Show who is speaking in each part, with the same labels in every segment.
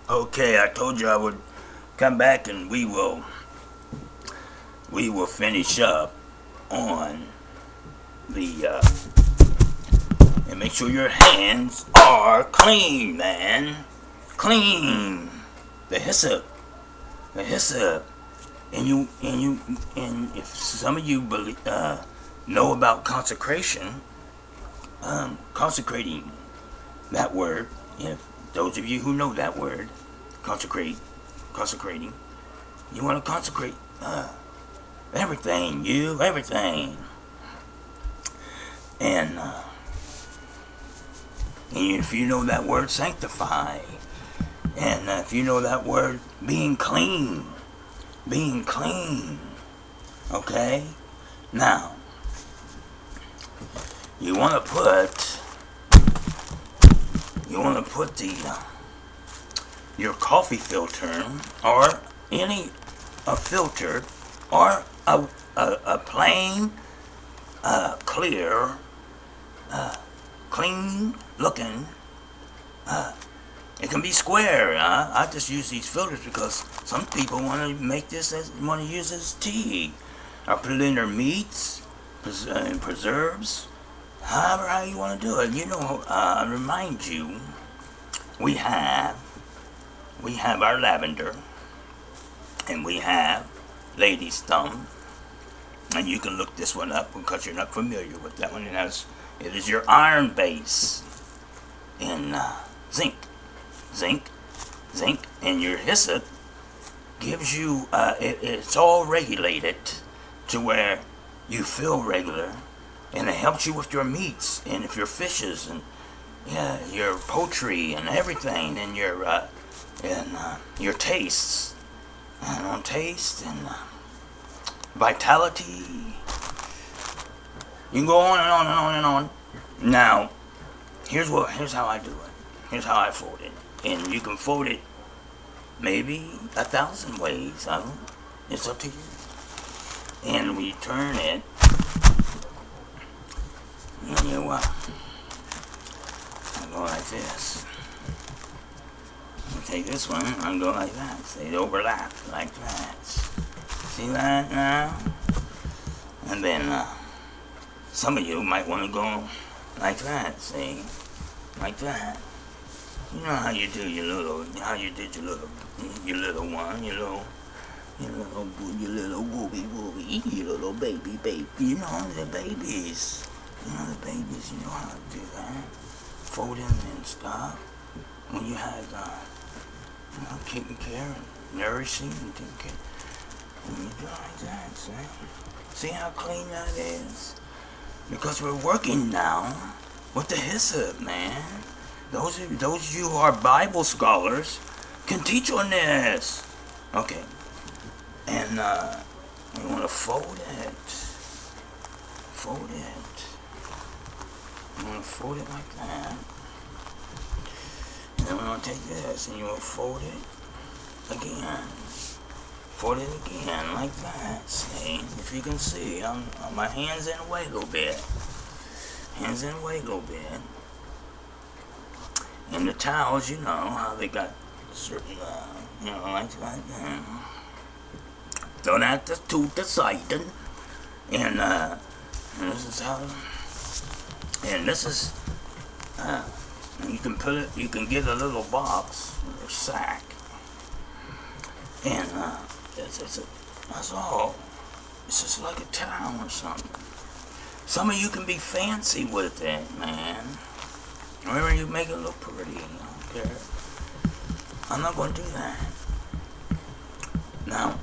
Speaker 1: Okay, I told you I would come back and we will finish up on the and make sure your hands are clean, man. Clean. The hyssop. The hyssop. And if some of you know about consecration, consecrating that word, if those of you who know that word, consecrating, you want to consecrate everything. And if you know that word sanctify, and if you know that word being clean, okay? Now, you want to put your coffee filter or any a filter or a plain, clear, clean looking. It can be square. I just use these filters because some people want to use as tea, or put it in their meats, preserves, however how you want to do it. Remind you, we have our lavender, and we have lady's thumb, and you can look this one up because you're not familiar with that one. It is your iron base in zinc, and your hyssop gives you. It's all regulated to where you feel regular, and it helps you with your meats and if your fishes and your poultry and everything, and your tastes and on taste and vitality. You can go on and on and on and on. Now, here's how I do it. Here's how I fold it. And you can fold it maybe 1,000 ways. It's up to you. And we turn it. And I go like this. I take this one and go like that. They overlap like that. See that now? And then some of you might want to go like that. See? Like that. You know how you did your little one, your little wooby, your little baby. You know the babies. You know how to do that. Folding and stuff. When you had, taking care and nourishing and taking care. And you do like that, see? See how clean that is? Because we're working now with the hyssop, man. Those of you who are Bible scholars can teach on this. Okay. And we want to fold it. You want to fold it like that. And then we're going to take this and you will fold it again. Fold it again like that. See? If you can see, my hands in the way a little bit. And the towels, you know how they got certain, like that. Throw that to the side. And this is how. And this is. You can get a little box or sack. And that's all. It's just like a towel or something. Some of you can be fancy with it, man. Whenever you make it look pretty, I don't care. I'm not going to do that. Now,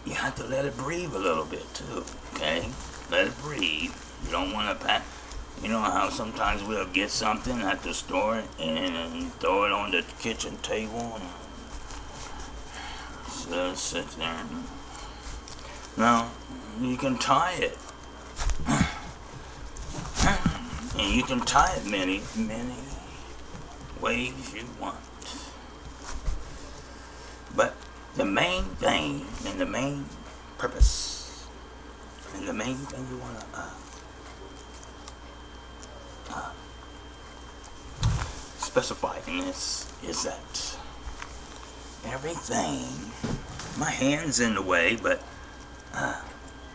Speaker 1: you have to let it breathe a little bit too, okay? Let it breathe. You don't want to pack. You know how sometimes we'll get something at the store and throw it on the kitchen table and just sit there. Now, you can tie it. And you can tie it many ways you want. But the main thing and the main purpose and the main thing you want to specify in this is that everything, my hand's in the way, but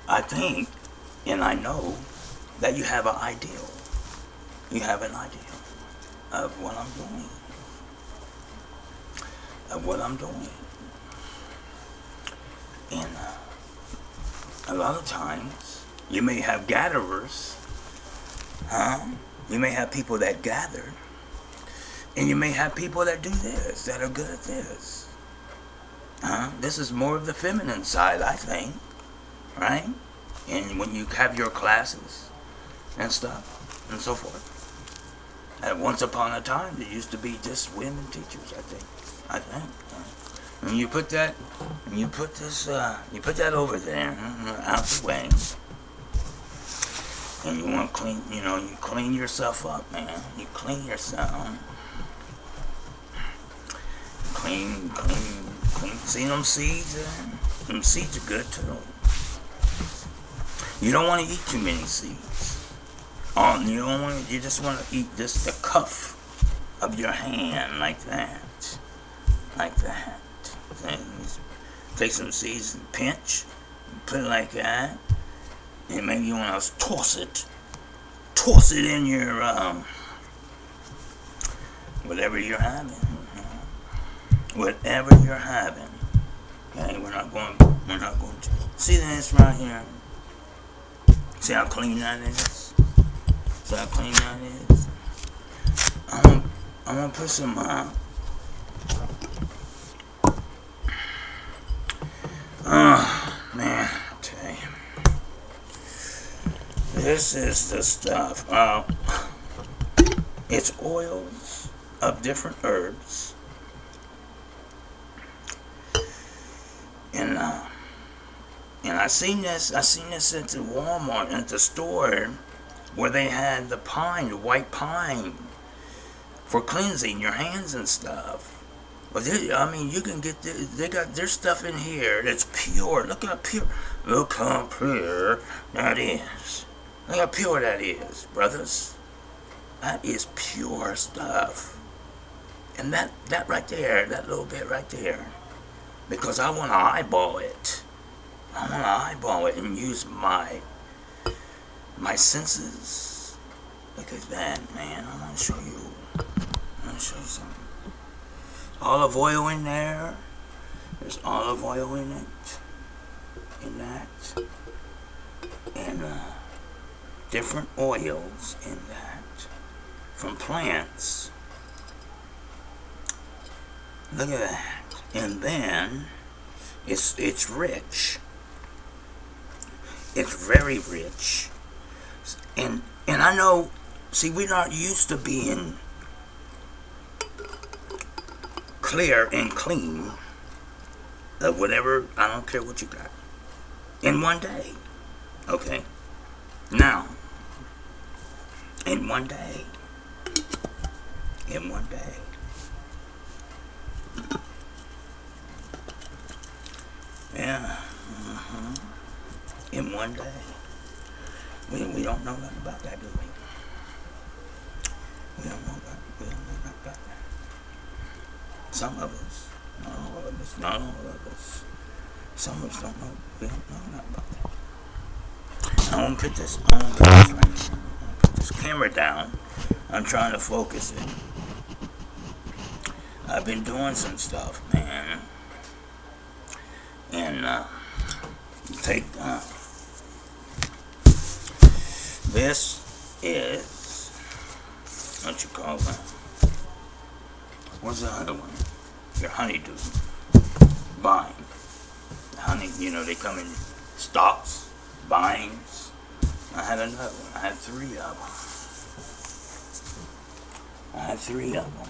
Speaker 1: I think and I know that you have an ideal. You have an ideal of what I'm doing. Of what I'm doing. And a lot of times, you may have gatherers, you may have people that gather, and you may have people that do this, that are good at this. This is more of the feminine side, I think, right? And when you have your classes and stuff and so forth. And once upon a time, there used to be just women teachers, I think. And you put that, you put that over there, out the way. And you want to clean, you clean yourself up, man. You clean yourself. Clean. See them seeds there? Them seeds are good too. You don't want to eat too many seeds. You just want to eat just the cuff of your hand, like that. Like that. Take some seeds and pinch, put it like that, and maybe you want to toss it in your whatever you're having, Okay, we're not going to see this right here. See how clean that is. See how clean that is. I'm gonna put some man, I tell you. This is the stuff. It's oils of different herbs. And I seen this at the Walmart, at the store, where they had the white pine, for cleansing your hands and stuff. But you can get they got their stuff in here that's pure. Look how pure that is. Look how pure that is, brothers. That is pure stuff. And that right there, that little bit right there, because I want to eyeball it. I want to eyeball it and use my senses. Look at that, man. I want to show you. I want to show you something. Olive oil in there. There's olive oil in it. In that. And different oils in that. From plants. Look at that. And then it's rich. It's very rich. And I know, see, we're not used to being clear and clean of whatever, I don't care what you got, in one day. Okay? Now, in one day. Yeah. In one day. We don't know nothing about that, do we? We don't know nothing about that. Some of us, not all of us. Some of us don't know. We don't know nothing about that. I want to put this right here. I want to put this camera down. I'm trying to focus it. I've been doing some stuff, man. And take this is what you call that. What's the other one? Your honeydew vine. Honey, they come in stalks, vines. I had another one. I had three of them.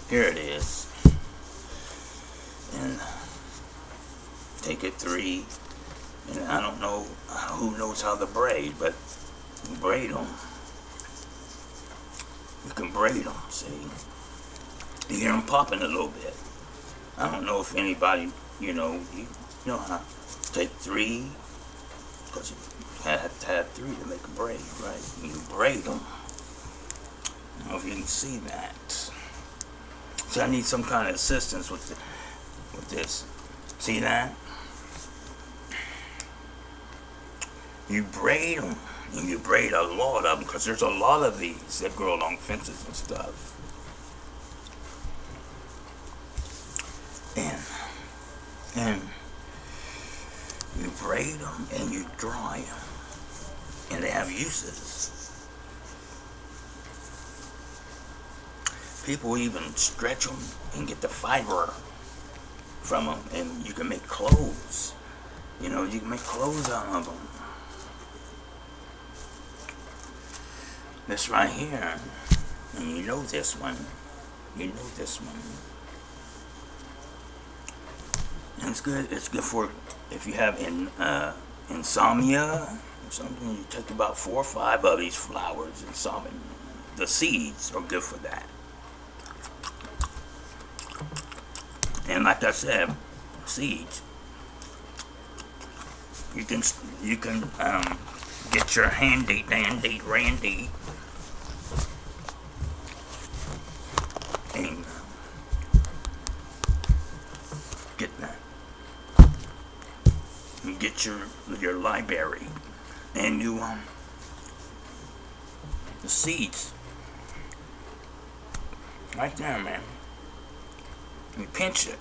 Speaker 1: Here it is. And take it three. And I don't know who knows how to braid, but you braid them. You can braid them, see? You hear them popping a little bit. I don't know if anybody, you know how to take three, because you have to have three to make a braid, right? You braid them. I don't know if you can see that. So I need some kind of assistance with this. See that? You braid them, and you braid a lot of them, because there's a lot of these that grow along fences and stuff. And you braid them and you dry them, and they have uses. People even stretch them and get the fiber from them, and you can make clothes. You know, you can make clothes out of them. This right here, and you know this one. You know this one. And it's good. It's good for if you have insomnia or something. You take about 4 or 5 of these flowers, insomnia. The seeds are good for that. And like I said, seeds. You can get your handy dandy randy and get that. You get your library and you the seeds right there, man. You pinch it,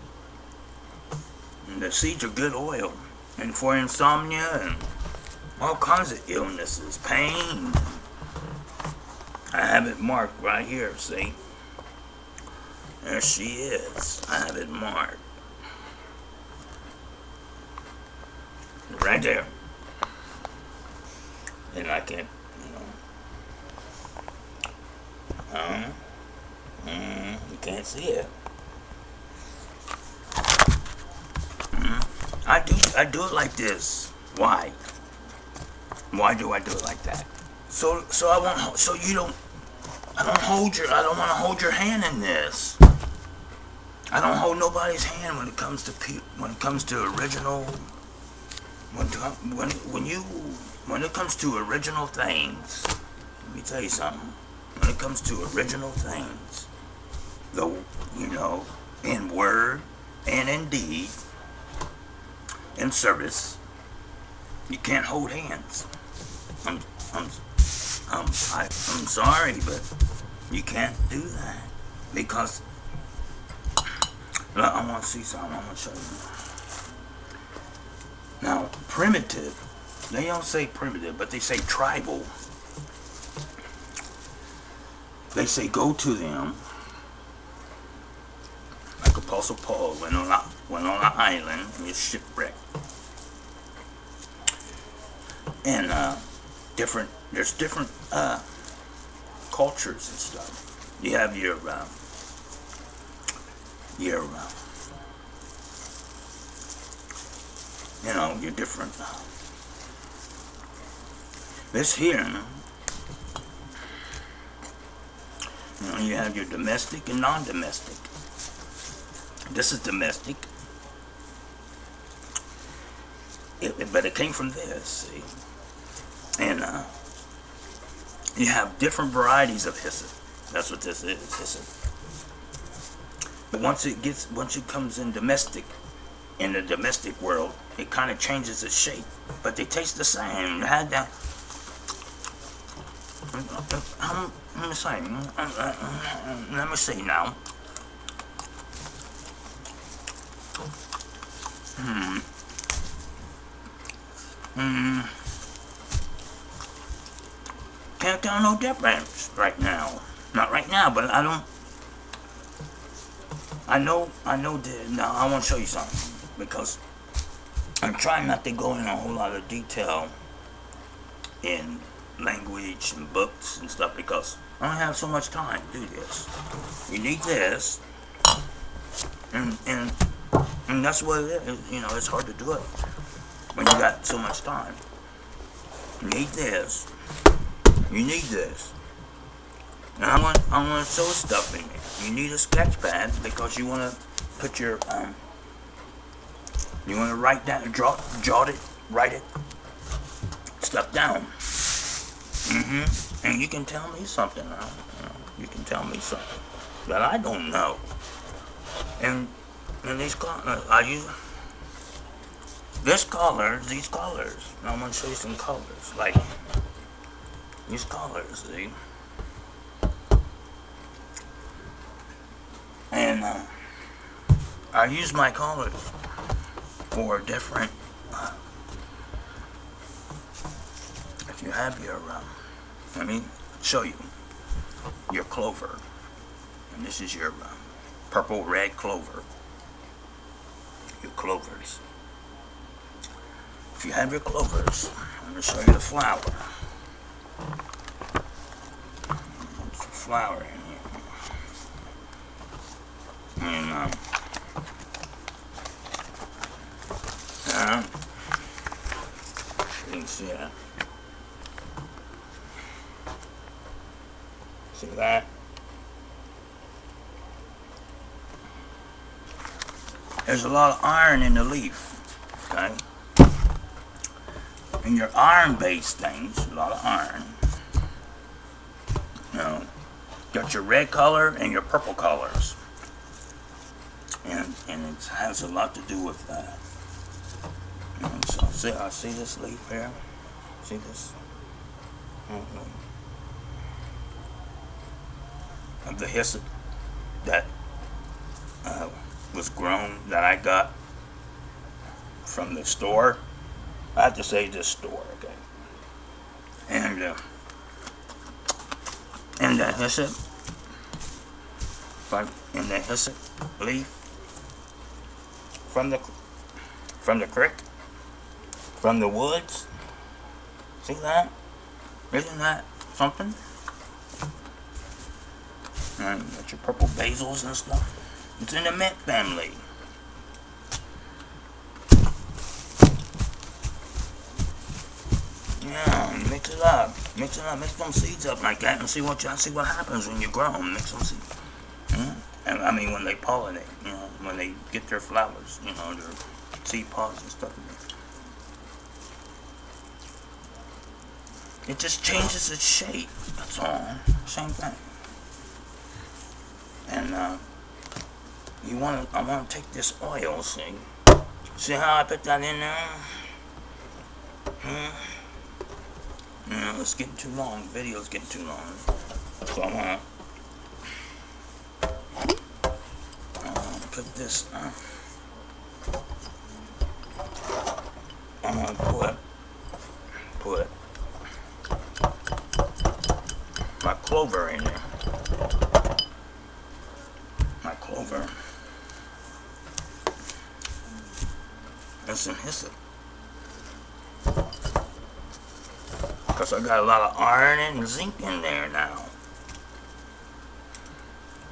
Speaker 1: and the seeds are good oil, and for insomnia and all kinds of illnesses, pain. I have it marked right here, see? There she is. I have it marked. Right there. And I can, you can't see it. I do it like this. Why? Why do I do it like that? So I won't. So you don't. I don't want to hold your hand in this. I don't hold nobody's hand when it comes to original. When it comes to original things, let me tell you something. When it comes to original things, in word and in deed, in service, you can't hold hands. I'm sorry, but you can't do that because I want to see something. I want to show you. Now, primitive. They don't say primitive, but they say tribal. They say go to them. Like Apostle Paul went on an island and was shipwrecked. And there's different cultures and stuff. You have your different. This here, you have your domestic and non-domestic. This is domestic, but it came from this, see? And you have different varieties of hyssop. That's what this is, hyssop. But once it comes in the domestic world, it kind of changes its shape. But they taste the same. Let me see now. Can't tell no difference right now. Not right now, but I know that. Now I want to show you something because I'm trying not to go in a whole lot of detail in language and books and stuff because I don't have so much time to do this. You need this, and that's what it is. It's hard to do it when you got so much time. You need this. You need this. And I want to sew stuff in there. You need a sketch pad because you want to put your you want to write down, write it, stuff down. And you can tell me something now. You can tell me something that I don't know. And these colors, I use these colors. Now I'm gonna show you some colors, like these colors, see? And I use my colors for different. If you have your, let me show you your clover, and this is your purple red clover. Your clovers. If you have your clovers, I'm going to show you the flower. There's a flower in here. And you can see that. See that? There's a lot of iron in the leaf, okay? And your iron-based things, a lot of iron. You know, got your red color and your purple colors. And it has a lot to do with that. And so, I see this leaf here? See this? Of the hyssop that was grown, that I got from the store. I have to say the store, okay? And that hyssop, in the hyssop leaf from the creek, from the woods. See that? Isn't that something? And you got your purple basils and stuff. It's in the mint family. Yeah, mix it up. Mix them seeds up like that and see what happens when you grow them. Mix them seeds. And I mean when they pollinate, you know, when they get their flowers, you know, their seed pods and stuff. It just changes its shape. That's all. Same thing. And I want to take this oil, see how I put that in there? It's getting too long. The video's getting too long. So I want to put this, I'm going to put my clover in there. My clover. And some hyssop. Because I got a lot of iron and zinc in there now.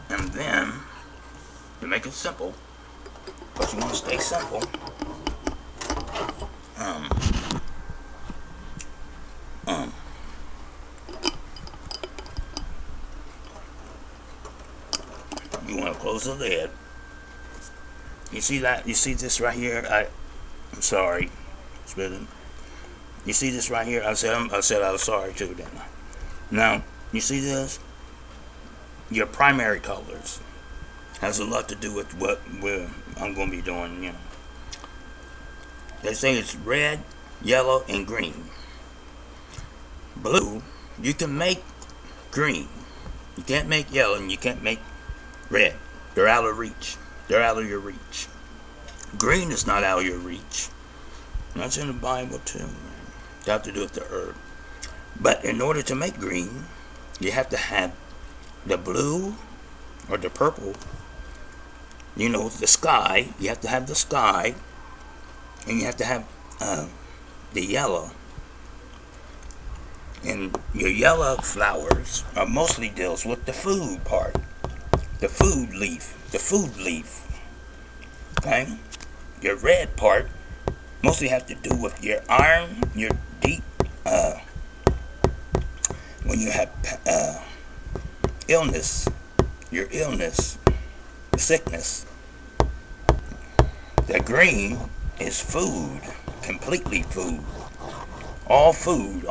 Speaker 1: And then, to make it simple, because you want to stay simple, you want to close the lid. You see that? You see this right here? I'm sorry. You see this right here? I said I was sorry too, didn't I? Now, you see this? Your primary colors has a lot to do with what I'm going to be doing, you know. They say it's red, yellow, and green. Blue, you can make green. You can't make yellow and you can't make red. They're out of reach. They're out of your reach. Green is not out of your reach. That's in the Bible too. You have to do it with the herb. But in order to make green, you have to have the blue or the purple. You know, the sky. You have to have the sky. And you have to have the yellow. And your yellow flowers are mostly deals with the food part. The food leaf. The food leaf. Okay? Your red part mostly have to do with your iron, your deep, when you have illness, your illness, sickness. The green is food, completely food. All food,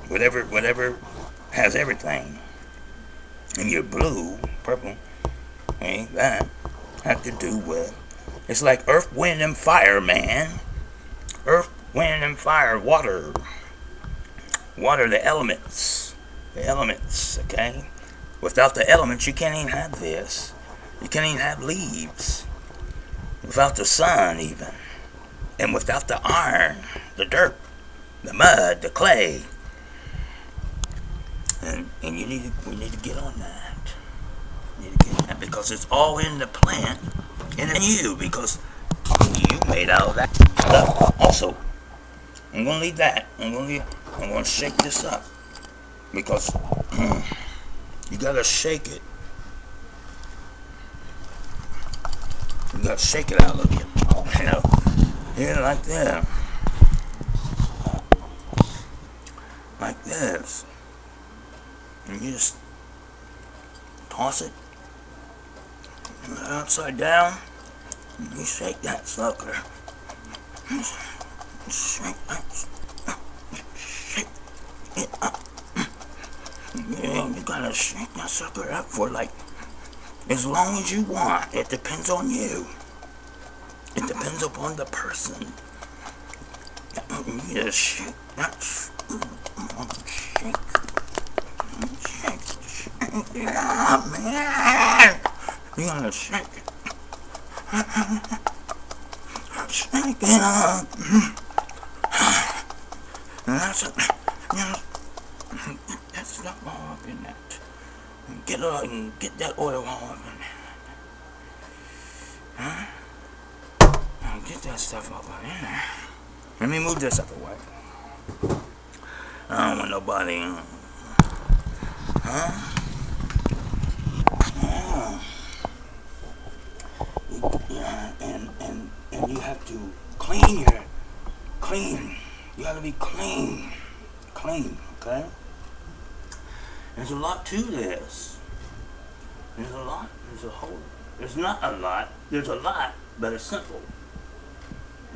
Speaker 1: whatever has everything. And your blue, purple, ain't that have to do with, it's like earth, wind, and fire, man. Earth, wind, and fire, water. Water, the elements. The elements, okay? Without the elements, you can't even have this. You can't even have leaves. Without the sun, even. And without the iron, the dirt, the mud, the clay. And we need to get on that. We need to get on that because it's all in the plant and in you because you made out of that stuff. Also, I'm gonna leave that. I'm gonna shake this up because you gotta shake it. You gotta shake it out of you. You know, here like that, like this, and you just toss it upside down. And you shake that sucker. Shake that. Shake it up. Yeah, you gotta shake that sucker up for like as long as you want. It depends on you. It depends upon the person. You just shake that. Shake. Yeah, man. You gotta shake it. Shake it up. And that's it. You know, get that stuff all up in that. Get that oil all up in there. Huh? Get that stuff up in there. Let me move this up away. I don't want nobody. Huh? Yeah, and you have to clean. You gotta be clean, okay? There's a lot to this. There's a lot. There's not a lot. There's a lot, but it's simple.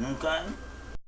Speaker 1: Okay?